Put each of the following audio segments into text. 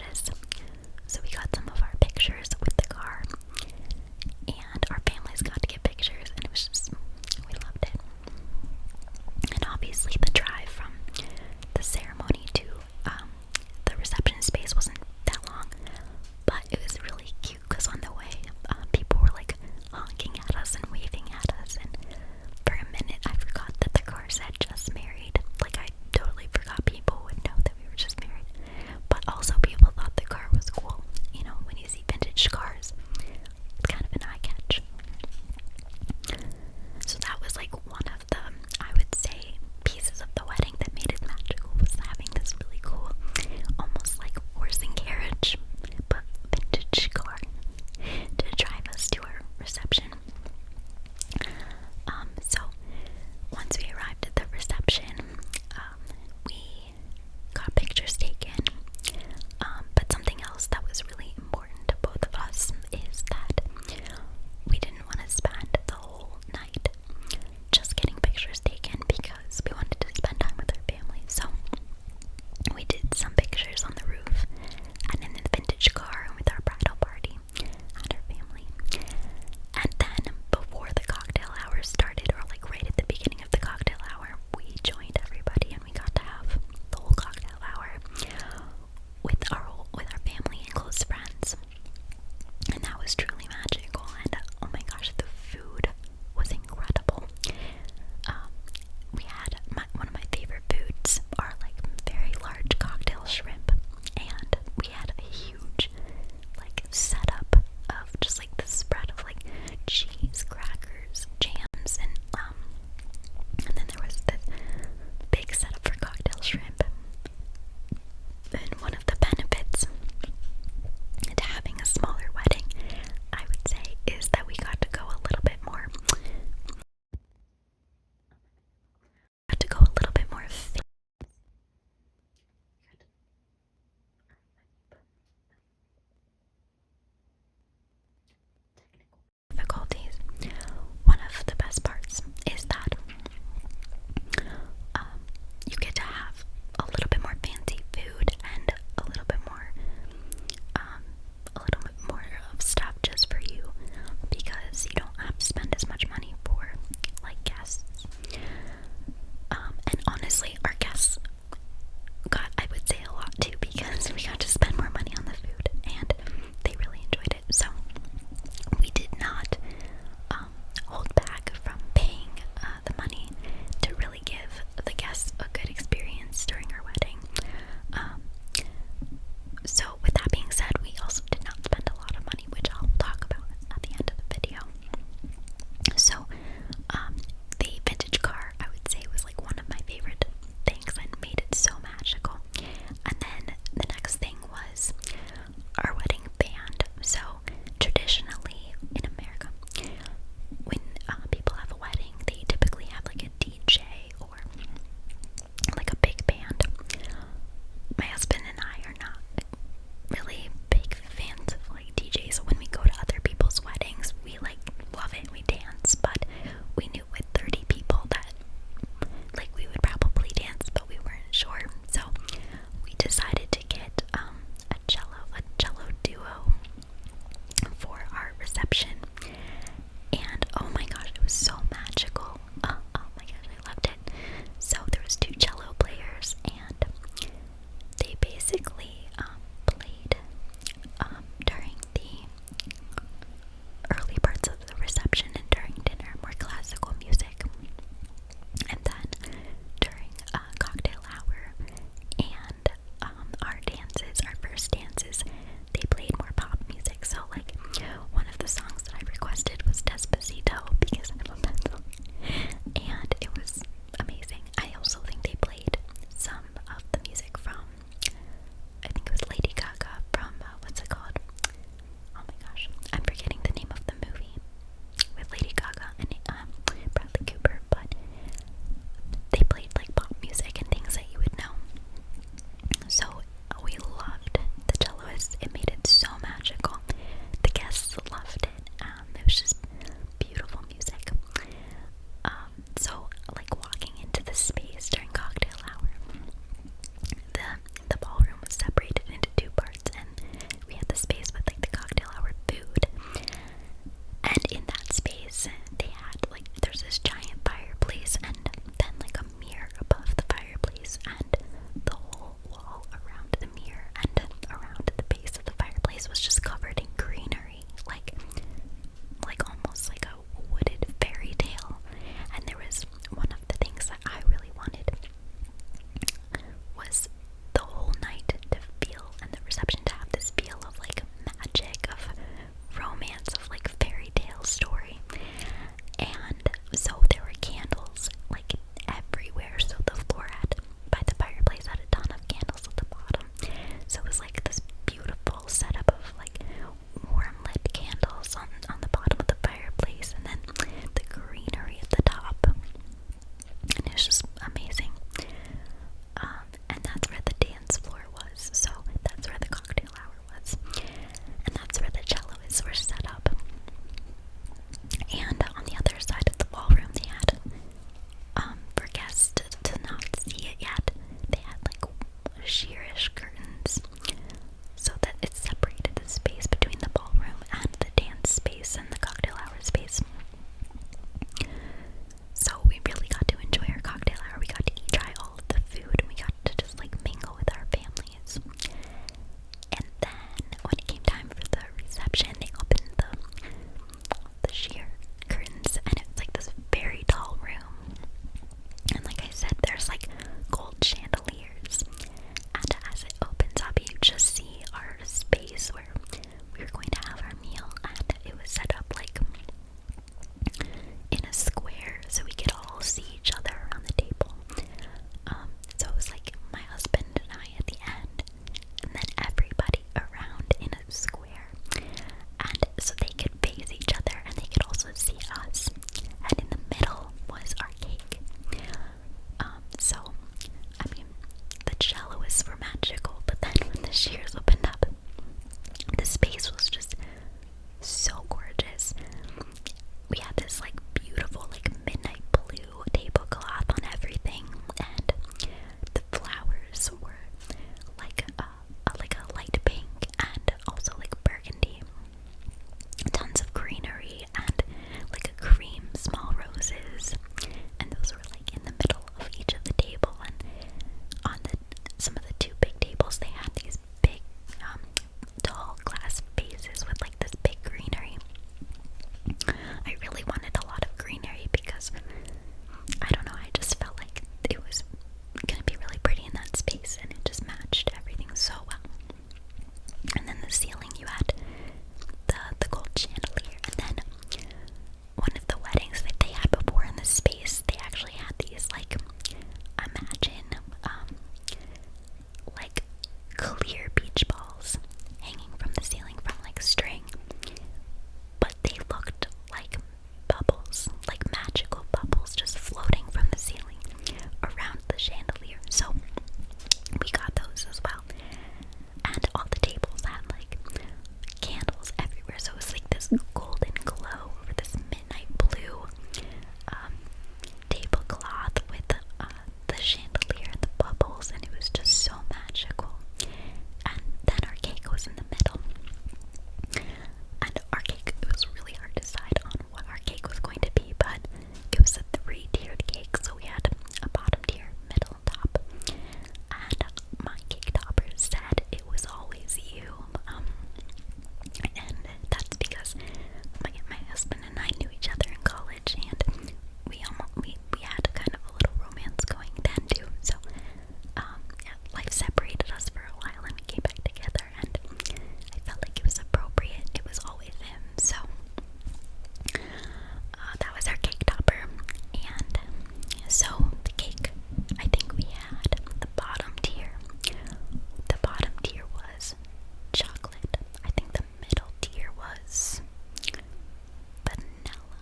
garages. So we got some of our pictures with the car, and our families got to get pictures, and it was just, we loved it. And obviously the drive from the ceremony to the reception space wasn't that long, but it was really cute because on the way, people were like honking at us and waving at us, and for a minute I forgot that the car said just married. Like, I totally forgot people would know that we were just married, but also people thought the this golden glow over this midnight blue tablecloth with the chandelier and the bubbles, and it was just so magical. And then our cake was in the middle. And our cake, it was really hard to decide on what our cake was going to be, but it was a 3-tiered cake, so we had a bottom tier, middle, top. And my cake topper said it was always you. And that's because my husband and I knew each other in college, and we had kind of a little romance going then too. So yeah, life separated us for a while, and we came back together, and I felt like it was appropriate. It was always him. So that was our cake topper. And so the cake, I think we had the bottom tier. The bottom tier was chocolate. I think the middle tier was vanilla,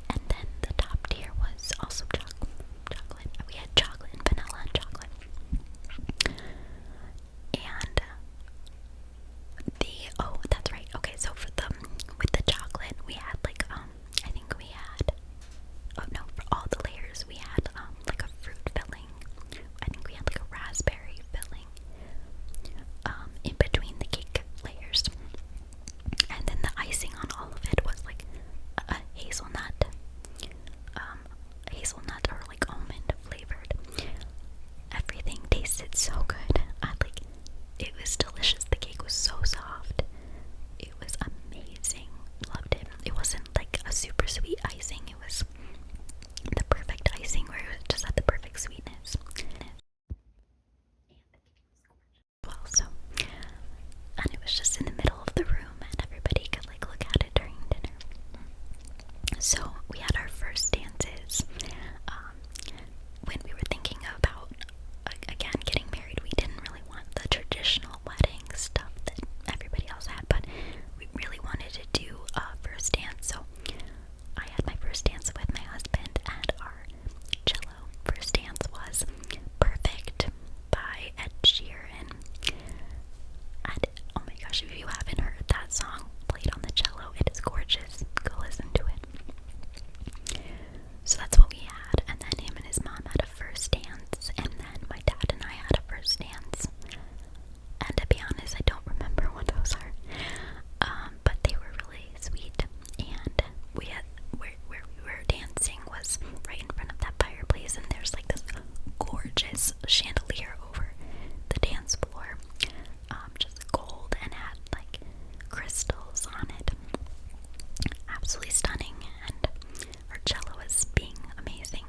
and then the top tier was also chocolate. We had chocolate and vanilla and chocolate. And that's right. Okay, so with the chocolate, we had like I think we had, oh no, for all the layers we had like a fruit filling. I think we had like a raspberry filling in between the cake layers. And then the icing on all of it was like a hazelnut or like almond flavored. Everything tasted so good. It was delicious. The cake was so soft. It was amazing. Loved it. It wasn't like a super sweet icing. It was the perfect icing where it just had the perfect sweetness. Well, and it was just in the middle of the room, and everybody could like look at it during dinner. So we had our first dances. When we were thinking about again getting married, we didn't really want the traditional wedding stuff that everybody else had, but we really wanted to do a first dance. So I had my first dance with my husband, and our cello first dance was Perfect by Ed Sheeran. And oh my gosh, if you haven't heard that song played on the cello, it is gorgeous. Go listen to it. So that's what we had, and then him and his mom had a first dance, and then my dad and I had a first dance. And to be honest, I don't remember what those are, but they were really sweet. And where we were dancing was right in front of that fireplace, and there's like this gorgeous chandelier over the dance floor, just gold, and had like crystals on it. Absolutely stunning, and our cello was being amazing.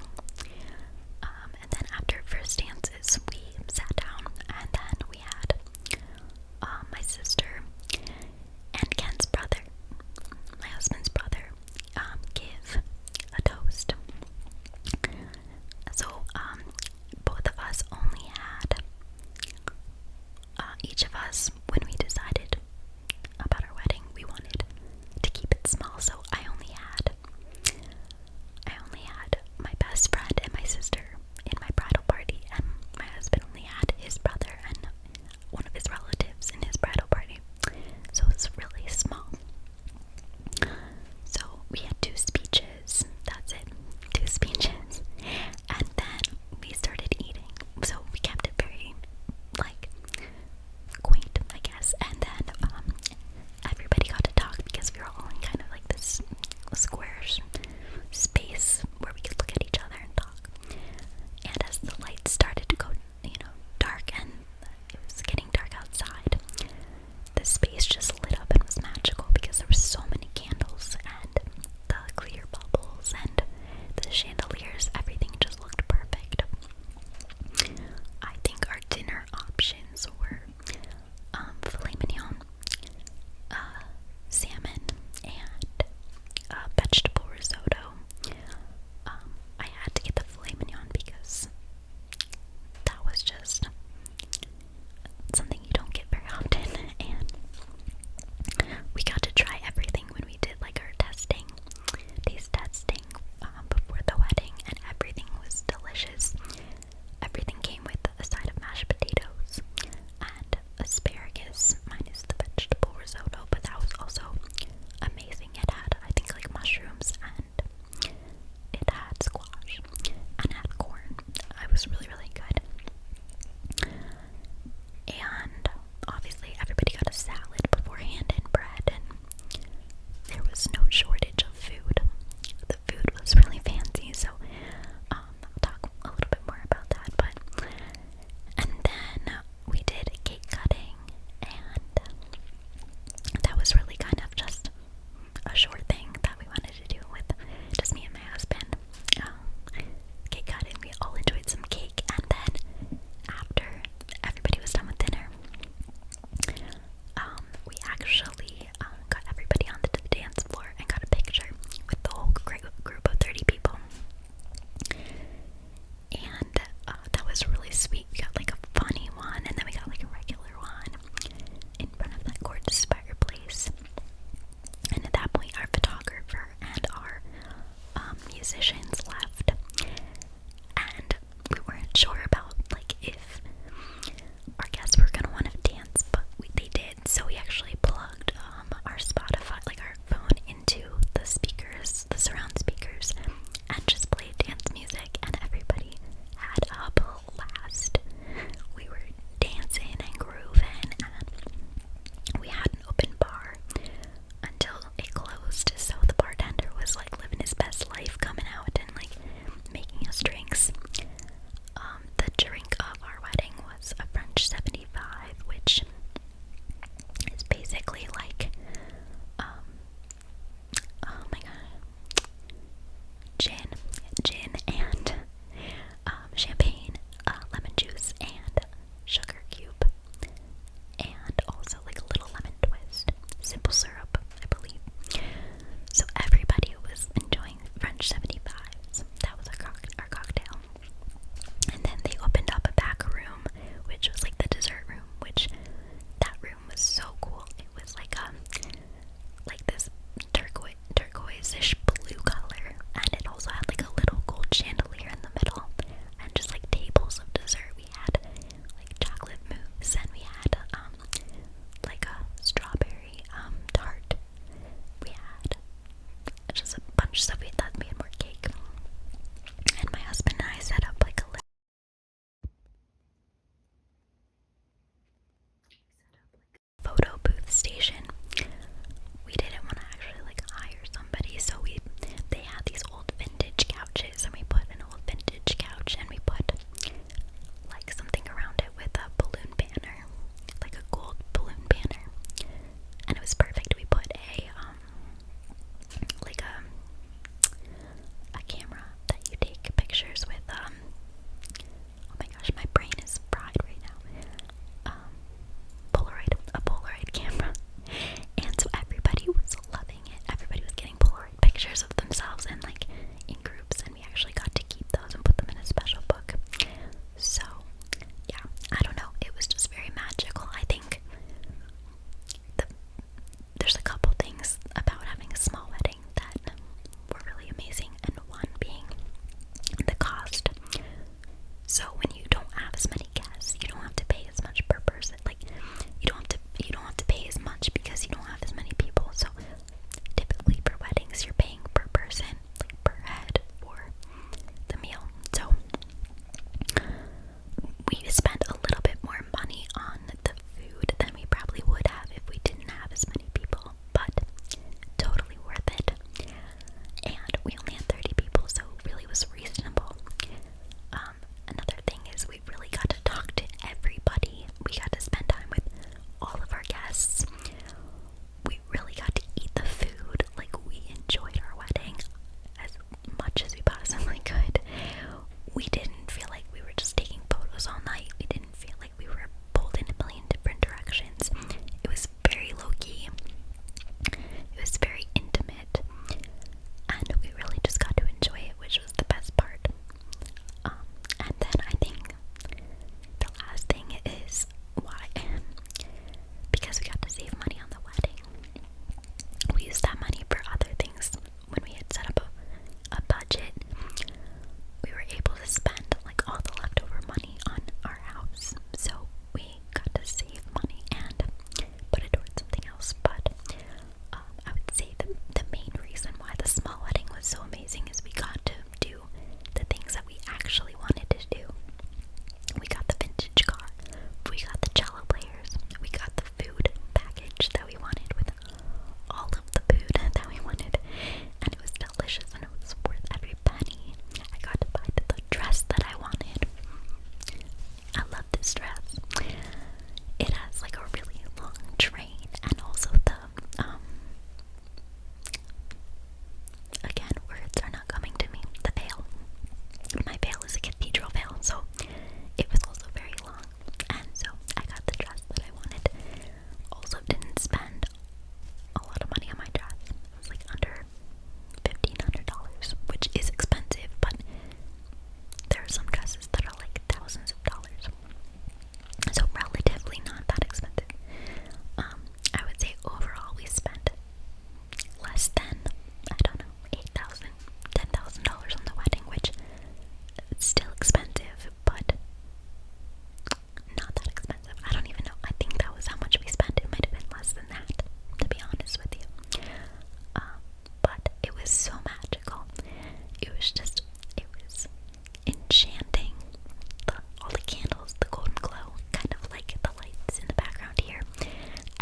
basically like, oh my god, gin and champagne, lemon juice, and sugar cube, and also like a little lemon twist, simple syrup, I believe. So everybody was enjoying French 75s. That was our cocktail. And then they opened up a back room, which was like the dessert room, which that room was so cool. It was like this turquoise-ish blue color, and it also had like a little gold chandelier in the middle, and just like tables of dessert. We had like chocolate mousse, and we had like a strawberry tart. We had just a bunch of stuff. We had more cake, and my husband and I set up like a photo booth station. We didn't want to actually like hire somebody, so they had these old vintage couches, and we put an old vintage couch, and we put like something around it with a balloon banner, like a gold balloon banner, and it was perfect. We put a camera that you take pictures with. Oh my gosh, my brain is fried right now. A Polaroid camera. And so everybody was loving it. Everybody was getting Polaroid pictures of themselves and like in groups, and we actually got to keep those and put them in a special book. So yeah, I don't know. It was just very magical. I think there's a couple things about having a small wedding that were really amazing, and one being the cost. So when you don't have as many guests, you don't have to pay as much per person. Like you don't have to pay as much because you don't have as many people. So typically for weddings, you're paying per person, like per head for the meal. So we spent a little bit more money on the food than we probably would have if we didn't have as many people, but totally worth it. And we only had 30 people, so it really was reasonable. Another thing is we really got to talk to everybody. We got to spend time with all of our guests. We really got to eat the food. Like, we enjoyed our wedding as much as we possibly could. We didn't feel like we were just taking photos all night. We didn't feel like we were pulled in a million different directions. It was very low-key. It was very intimate. And we really just got to enjoy it, which was the best part. And then I think the last thing is why, because we got to save money on the wedding. We used that money for other things. When we had set up a budget, we were able to spend like all the leftover money on our house. So we got to save money and put it towards something else. But I would say the main reason why the small wedding was so amazing is we got to do the things that we actually wanted to do. We got the vintage car, we got the cello players, we got the food package that we wanted with all of the food that we wanted, and it was delicious and it was worth every penny. I got to buy the dress that I wanted. I love this dress. It has like a really long train, and also again, words are not coming to me. The veil. My veil is a cathedral veil, so it was also very long. And so I got the dress that I wanted. Also didn't spend a lot of money on my dress. It was like under $1,500, which is expensive, but there are some dresses that are like thousands of dollars. So relatively not that expensive. I would say overall we spent less than, I don't know, $8,000, $10,000 on the wedding, which is still expensive, but not that expensive. I don't even know. I think that was how much we spent. It might have been less than that, to be honest with you. But it was so magical. It was enchanting. All the candles, the golden glow, kind of like the lights in the background here.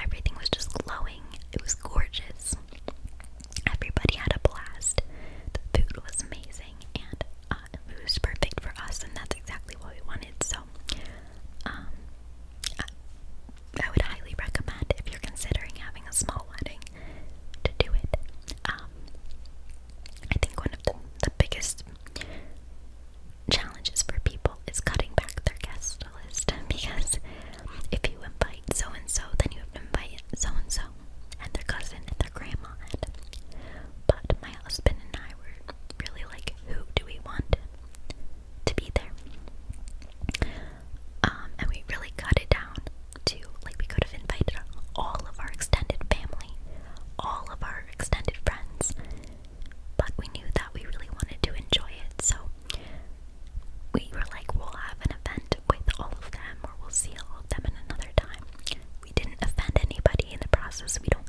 Everything was just glowing. It was gorgeous. Everybody had a blast. The food was amazing, and it was perfect for us, and that's exactly what we wanted. So I would highly recommend, if you're considering classes. We don't